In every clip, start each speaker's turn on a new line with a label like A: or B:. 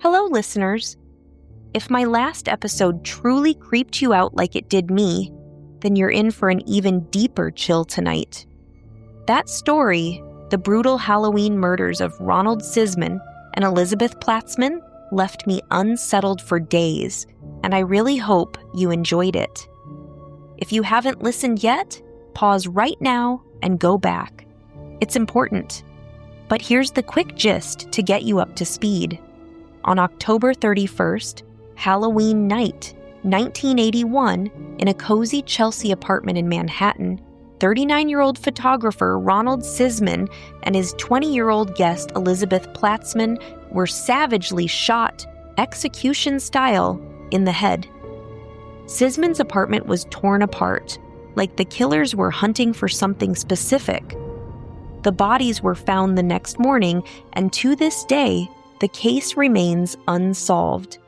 A: Hello, listeners. If my last episode truly creeped you out like it did me, then you're in for an even deeper chill tonight. That story, the brutal Halloween murders of Ronald Sisman and Elizabeth Platzman, left me unsettled for days, and I really hope you enjoyed it. If you haven't listened yet, pause right now and go back. It's important. But here's the quick gist to get you up to speed. On October 31st, Halloween night, 1981, in a cozy Chelsea apartment in Manhattan, 39-year-old photographer Ronald Sisman and his 20-year-old guest Elizabeth Platzman were savagely shot, execution-style, in the head. Sisman's apartment was torn apart, like the killers were hunting for something specific. The bodies were found the next morning, and to this day, the case remains unsolved.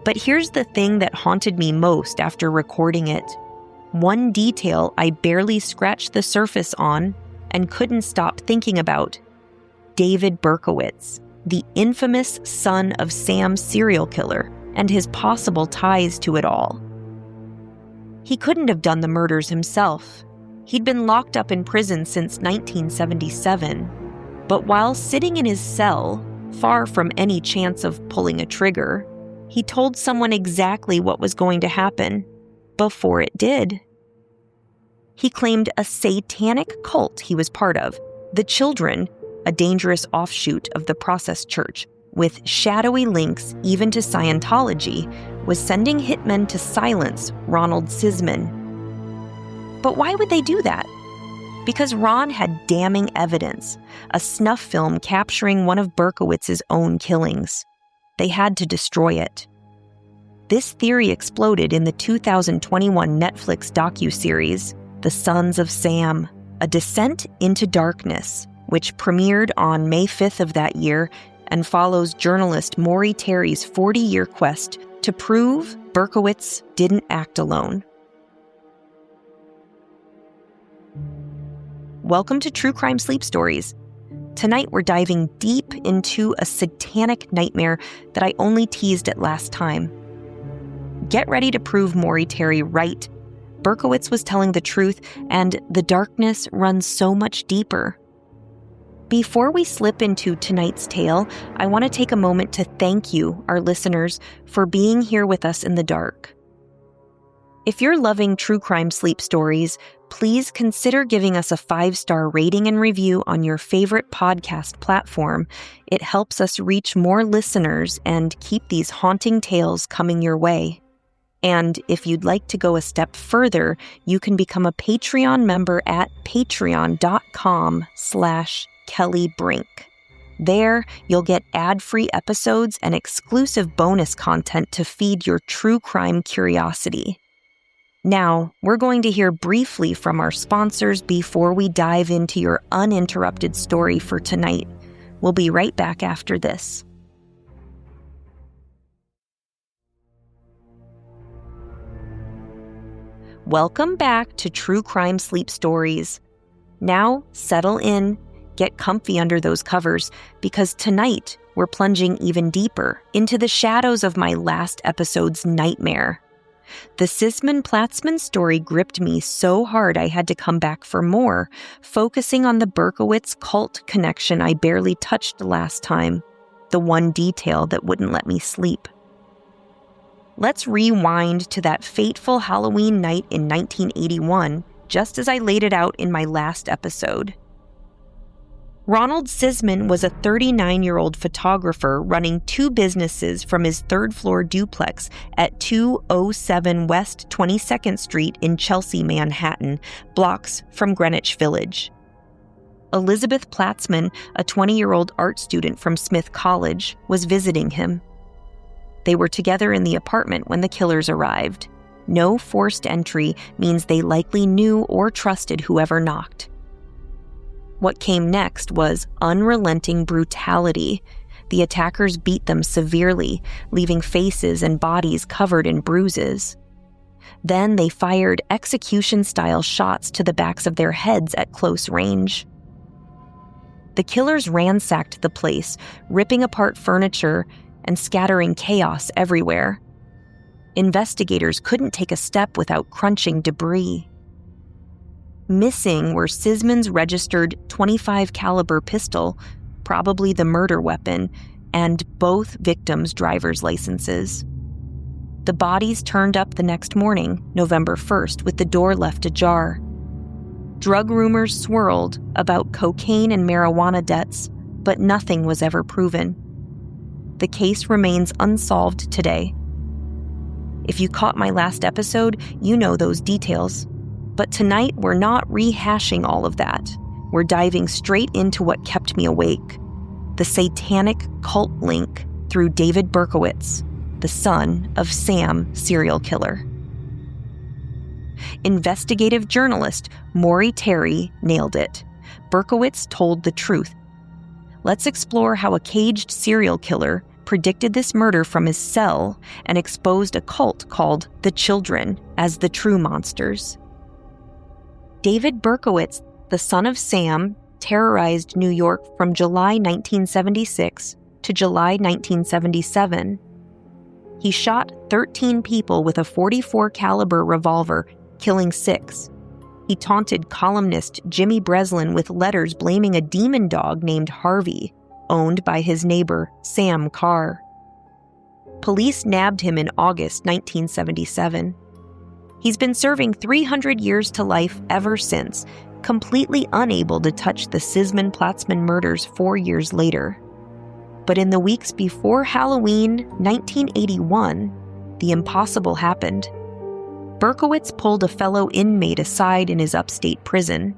A: But here's the thing that haunted me most after recording it. One detail I barely scratched the surface on and couldn't stop thinking about. David Berkowitz, the infamous son of Sam's serial killer, and his possible ties to it all. He couldn't have done the murders himself. He'd been locked up in prison since 1977. But while sitting in his cell, far from any chance of pulling a trigger, he told someone exactly what was going to happen before it did. He claimed a satanic cult he was part of, the Children, a dangerous offshoot of the Process Church, with shadowy links even to Scientology, was sending hitmen to silence Ronald Sisman. But why would they do that? Because Ron had damning evidence, a snuff film capturing one of Berkowitz's own killings. They had to destroy it. This theory exploded in the 2021 Netflix docuseries, The Sons of Sam, A Descent into Darkness, which premiered on May 5th of that year and follows journalist Maury Terry's 40-year quest to prove Berkowitz didn't act alone. Welcome to True Crime Sleep Stories. Tonight we're diving deep into a satanic nightmare that I only teased at last time. Get ready to prove Maury Terry right. Berkowitz was telling the truth, and the darkness runs so much deeper. Before we slip into tonight's tale, I want to take a moment to thank you, our listeners, for being here with us in the dark. If you're loving True Crime Sleep Stories, please consider giving us a 5-star rating and review on your favorite podcast platform. It helps us reach more listeners and keep these haunting tales coming your way. And if you'd like to go a step further, you can become a Patreon member at patreon.com/KellyBrink. There, you'll get ad-free episodes and exclusive bonus content to feed your true crime curiosity. Now, we're going to hear briefly from our sponsors before we dive into your uninterrupted story for tonight. We'll be right back after this. Welcome back to True Crime Sleep Stories. Now, settle in, get comfy under those covers, because tonight we're plunging even deeper into the shadows of my last episode's nightmare. The Sisman-Platzman story gripped me so hard I had to come back for more, focusing on the Berkowitz cult connection I barely touched last time, the one detail that wouldn't let me sleep. Let's rewind to that fateful Halloween night in 1981, just as I laid it out in my last episode. Ronald Sisman was a 39-year-old photographer running 2 businesses from his 3rd-floor duplex at 207 West 22nd Street in Chelsea, Manhattan, blocks from Greenwich Village. Elizabeth Platzman, a 20-year-old art student from Smith College, was visiting him. They were together in the apartment when the killers arrived. No forced entry means they likely knew or trusted whoever knocked. What came next was unrelenting brutality. The attackers beat them severely, leaving faces and bodies covered in bruises. Then they fired execution-style shots to the backs of their heads at close range. The killers ransacked the place, ripping apart furniture, and scattering chaos everywhere. Investigators couldn't take a step without crunching debris. Missing were Sisman's registered .25 caliber pistol, probably the murder weapon, and both victims' driver's licenses. The bodies turned up the next morning, November 1st, with the door left ajar. Drug rumors swirled about cocaine and marijuana debts, but nothing was ever proven. The case remains unsolved today. If you caught my last episode, you know those details. But tonight, we're not rehashing all of that. We're diving straight into what kept me awake: the Satanic cult link through David Berkowitz, the son of Sam serial killer. Investigative journalist Maury Terry nailed it. Berkowitz told the truth. Let's explore how a caged serial killer predicted this murder from his cell and exposed a cult called the Children as the true monsters. David Berkowitz, the son of Sam, terrorized New York from July 1976 to July 1977. He shot 13 people with a .44 caliber revolver, killing 6. He taunted columnist Jimmy Breslin with letters blaming a demon dog named Harvey, owned by his neighbor Sam Carr. Police nabbed him in August 1977. He's been serving 300 years to life ever since, completely unable to touch the Sisman-Platzman murders 4 years later. But in the weeks before Halloween 1981, the impossible happened. Berkowitz pulled a fellow inmate aside in his upstate prison.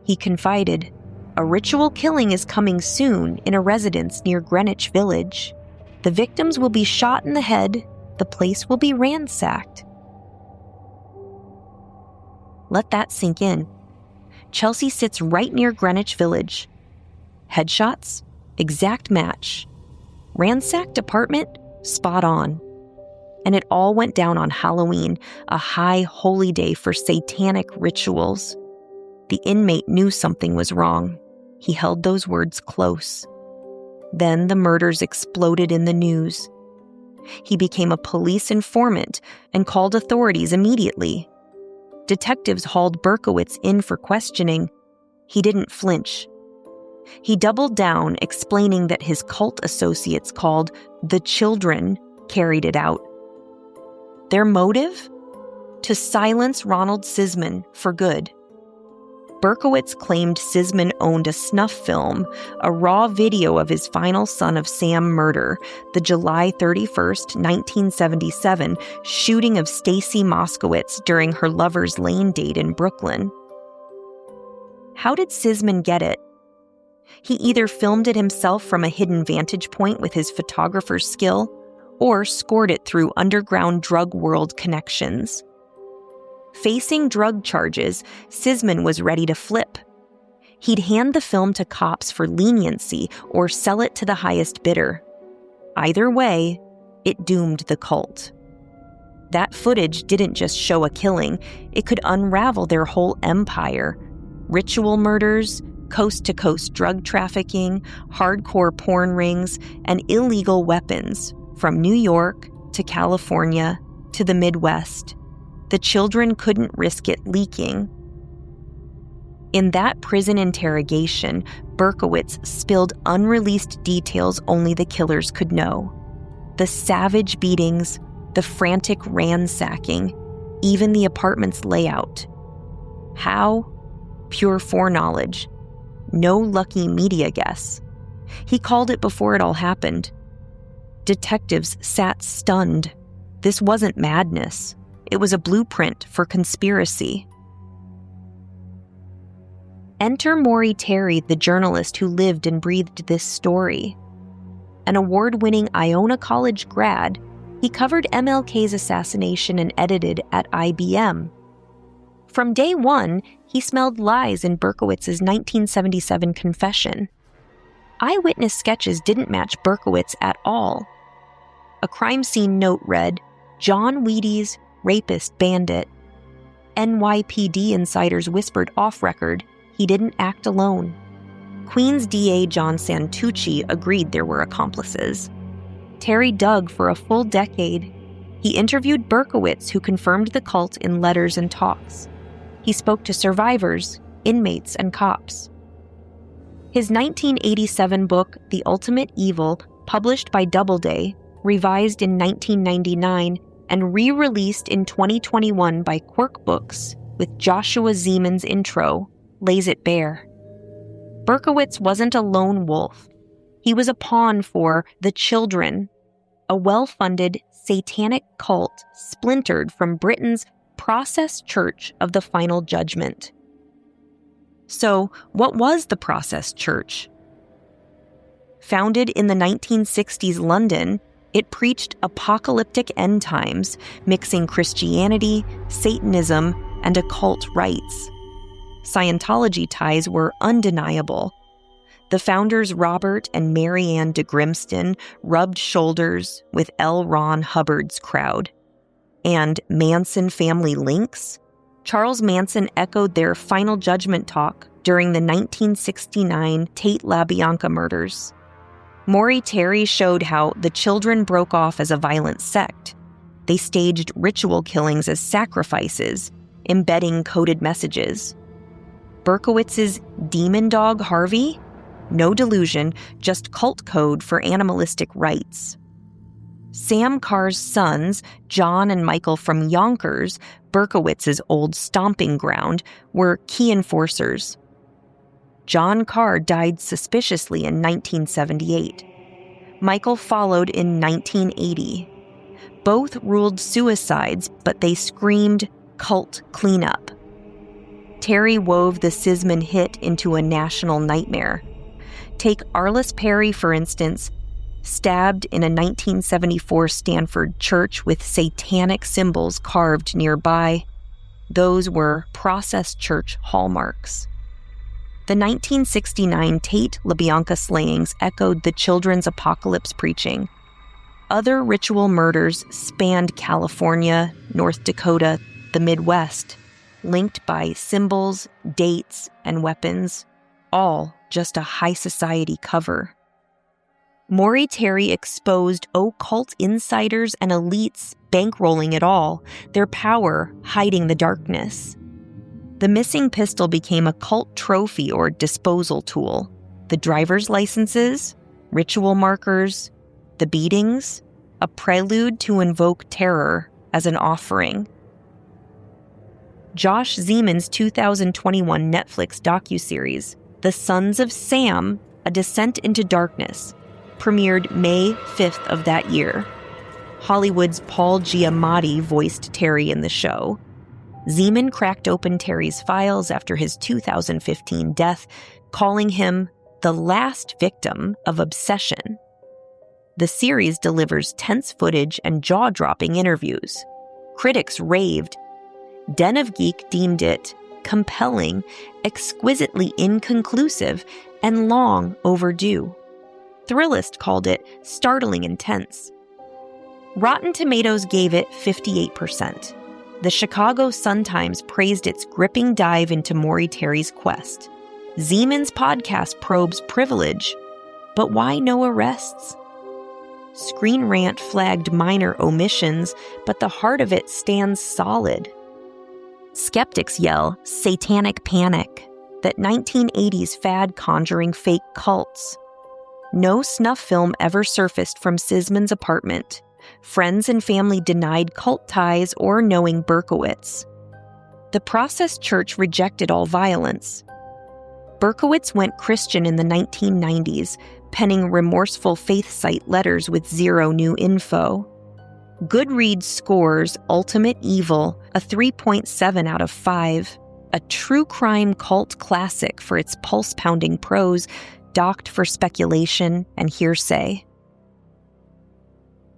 A: He confided, "A ritual killing is coming soon in a residence near Greenwich Village. The victims will be shot in the head. The place will be ransacked." Let that sink in. Chelsea sits right near Greenwich Village. Headshots? Exact match. Ransacked apartment? Spot on. And it all went down on Halloween, a high holy day for satanic rituals. The inmate knew something was wrong. He held those words close. Then the murders exploded in the news. He became a police informant and called authorities immediately. Detectives hauled Berkowitz in for questioning. He didn't flinch. He doubled down, explaining that his cult associates called the Children carried it out. Their motive? To silence Ronald Sisman for good. Berkowitz claimed Sisman owned a snuff film, a raw video of his final son of Sam murder, the July 31st, 1977 shooting of Stacy Moskowitz during her lover's lane date in Brooklyn. How did Sisman get it? He either filmed it himself from a hidden vantage point with his photographer's skill, or scored it through underground drug world connections. Facing drug charges, Sisman was ready to flip. He'd hand the film to cops for leniency or sell it to the highest bidder. Either way, it doomed the cult. That footage didn't just show a killing, it could unravel their whole empire. Ritual murders, coast-to-coast drug trafficking, hardcore porn rings, and illegal weapons from New York to California to the Midwest. The Children couldn't risk it leaking. In that prison interrogation, Berkowitz spilled unreleased details only the killers could know. The savage beatings, the frantic ransacking, even the apartment's layout. How? Pure foreknowledge. No lucky media guess. He called it before it all happened. Detectives sat stunned. This wasn't madness. It was a blueprint for conspiracy. Enter Maury Terry, the journalist who lived and breathed this story. An award-winning Iona College grad, he covered MLK's assassination and edited at IBM. From day one, he smelled lies in Berkowitz's 1977 confession. Eyewitness sketches didn't match Berkowitz at all. A crime scene note read, "John Wheaties, rapist bandit." NYPD insiders whispered off-record he didn't act alone. Queens DA John Santucci agreed there were accomplices. Terry dug for a full decade. He interviewed Berkowitz, who confirmed the cult in letters and talks. He spoke to survivors, inmates, and cops. His 1987 book, The Ultimate Evil, published by Doubleday, revised in 1999, and re-released in 2021 by Quirk Books with Joshua Zeman's intro, lays it bare. Berkowitz wasn't a lone wolf. He was a pawn for The Children, a well-funded satanic cult splintered from Britain's Process Church of the Final Judgment. So, what was the Process Church? Founded in the 1960s London, it preached apocalyptic end times, mixing Christianity, Satanism, and occult rites. Scientology ties were undeniable. The founders Robert and Mary Ann de Grimston rubbed shoulders with L. Ron Hubbard's crowd. And Manson family links? Charles Manson echoed their final judgment talk during the 1969 Tate LaBianca murders. Maury Terry showed how the Children broke off as a violent sect. They staged ritual killings as sacrifices, embedding coded messages. Berkowitz's demon dog Harvey? No delusion, just cult code for animalistic rites. Sam Carr's sons, John and Michael from Yonkers, Berkowitz's old stomping ground, were key enforcers. John Carr died suspiciously in 1978. Michael followed in 1980. Both ruled suicides, but they screamed cult cleanup. Terry wove the Sisman hit into a national nightmare. Take Arliss Perry, for instance, stabbed in a 1974 Stanford church with satanic symbols carved nearby. Those were Process Church hallmarks. The 1969 Tate LaBianca slayings echoed the Children's apocalypse preaching. Other ritual murders spanned California, North Dakota, the Midwest, linked by symbols, dates, and weapons, all just a high society cover. Maury Terry exposed occult insiders and elites bankrolling it all, their power hiding the darkness. The missing pistol became a cult trophy or disposal tool. The driver's licenses, ritual markers, the beatings, a prelude to invoke terror as an offering. Josh Zeman's 2021 Netflix docuseries, The Sons of Sam, A Descent into Darkness, premiered May 5th of that year. Hollywood's Paul Giamatti voiced Terry in the show. Zeman cracked open Terry's files after his 2015 death, calling him the last victim of obsession. The series delivers tense footage and jaw-dropping interviews. Critics raved. Den of Geek deemed it compelling, exquisitely inconclusive, and long overdue. Thrillist called it startling intense. Rotten Tomatoes gave it 58%. The Chicago Sun-Times praised its gripping dive into Maury Terry's quest. Zeman's podcast probes privilege, but why no arrests? Screen Rant flagged minor omissions, but the heart of it stands solid. Skeptics yell satanic panic, that 1980s fad conjuring fake cults. No snuff film ever surfaced from Sisman's apartment. Friends and family denied cult ties or knowing Berkowitz. The Process Church rejected all violence. Berkowitz went Christian in the 1990s, penning remorseful faith site letters with zero new info. Goodreads scores Ultimate Evil a 3.7 out of 5, a true crime cult classic for its pulse-pounding prose, docked for speculation and hearsay.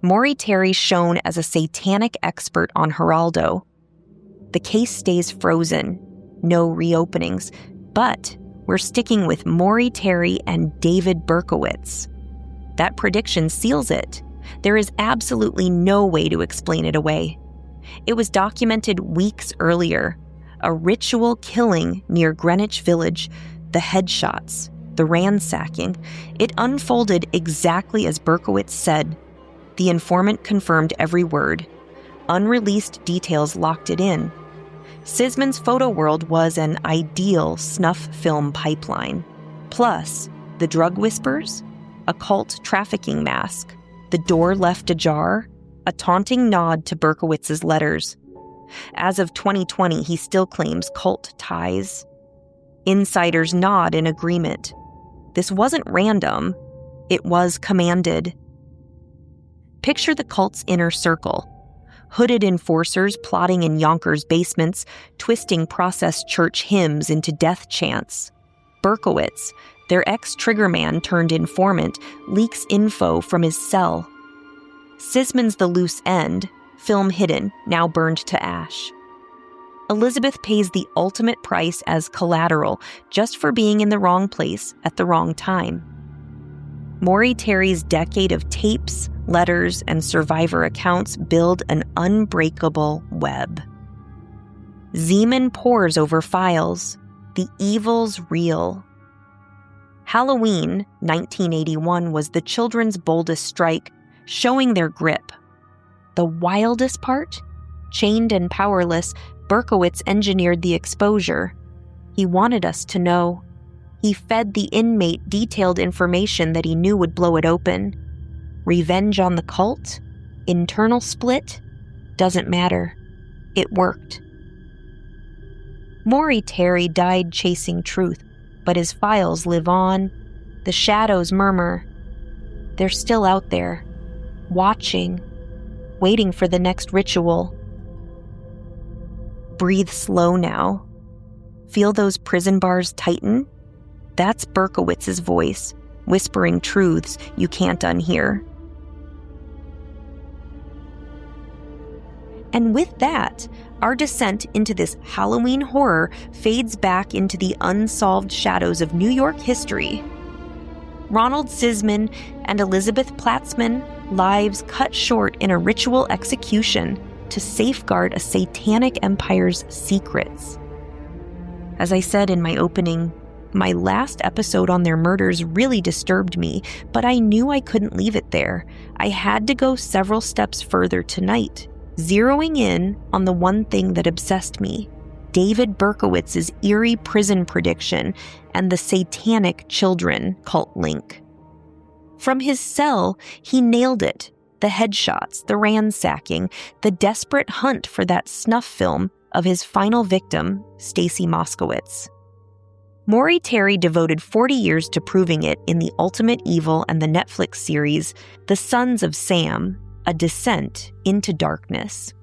A: Maury Terry shone as a satanic expert on Geraldo. The case stays frozen, no reopenings, but we're sticking with Maury Terry and David Berkowitz. That prediction seals it. There is absolutely no way to explain it away. It was documented weeks earlier. A ritual killing near Greenwich Village, the headshots, the ransacking. It unfolded exactly as Berkowitz said. The informant confirmed every word. Unreleased details locked it in. Sisman's photo world was an ideal snuff film pipeline. Plus, the drug whispers, a cult trafficking mask, the door left ajar, a taunting nod to Berkowitz's letters. As of 2020, he still claims cult ties. Insiders nod in agreement. This wasn't random. It was commanded. Picture the cult's inner circle. Hooded enforcers plotting in Yonkers basements, twisting processed church hymns into death chants. Berkowitz, their ex-triggerman turned informant, leaks info from his cell. Sisman's the loose end, film hidden, now burned to ash. Elizabeth pays the ultimate price as collateral just for being in the wrong place at the wrong time. Maury Terry's decade of tapes, letters, and survivor accounts build an unbreakable web. Zeman pores over files. The evil's real. Halloween, 1981, was the children's boldest strike, showing their grip. The wildest part? Chained and powerless, Berkowitz engineered the exposure. He wanted us to know. He fed the inmate detailed information that he knew would blow it open. Revenge on the cult? Internal split? Doesn't matter. It worked. Maury Terry died chasing truth, but his files live on. The shadows murmur. They're still out there, watching, waiting for the next ritual. Breathe slow now. Feel those prison bars tighten? That's Berkowitz's voice, whispering truths you can't unhear. And with that, our descent into this Halloween horror fades back into the unsolved shadows of New York history. Ronald Sisman and Elizabeth Platzman, lives cut short in a ritual execution to safeguard a satanic empire's secrets. As I said in my opening, my last episode on their murders really disturbed me, but I knew I couldn't leave it there. I had to go several steps further tonight, zeroing in on the one thing that obsessed me, David Berkowitz's eerie prison prediction and the Satanic children cult link. From his cell, he nailed it. The headshots, the ransacking, the desperate hunt for that snuff film of his final victim, Stacy Moskowitz. Maury Terry devoted 40 years to proving it in The Ultimate Evil and the Netflix series The Sons of Sam, A Descent into Darkness.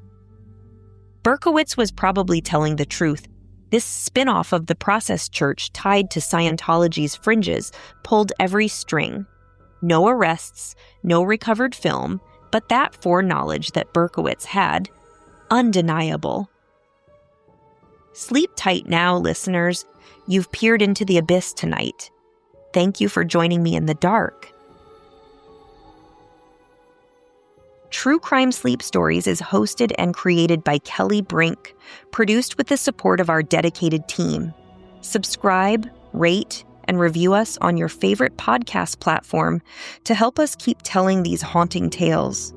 A: Berkowitz was probably telling the truth. This spin-off of the Process Church tied to Scientology's fringes pulled every string. No arrests, no recovered film, but that foreknowledge that Berkowitz had, undeniable. Sleep tight now, listeners. You've peered into the abyss tonight. Thank you for joining me in the dark. True Crime Sleep Stories is hosted and created by Kelly Brink, produced with the support of our dedicated team. Subscribe, rate, and review us on your favorite podcast platform to help us keep telling these haunting tales.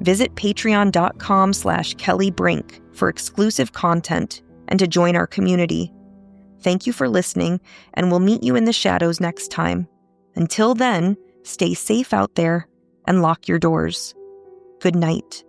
A: Visit patreon.com/KellyBrink for exclusive content and to join our community. Thank you for listening, and we'll meet you in the shadows next time. Until then, stay safe out there and lock your doors. Good night.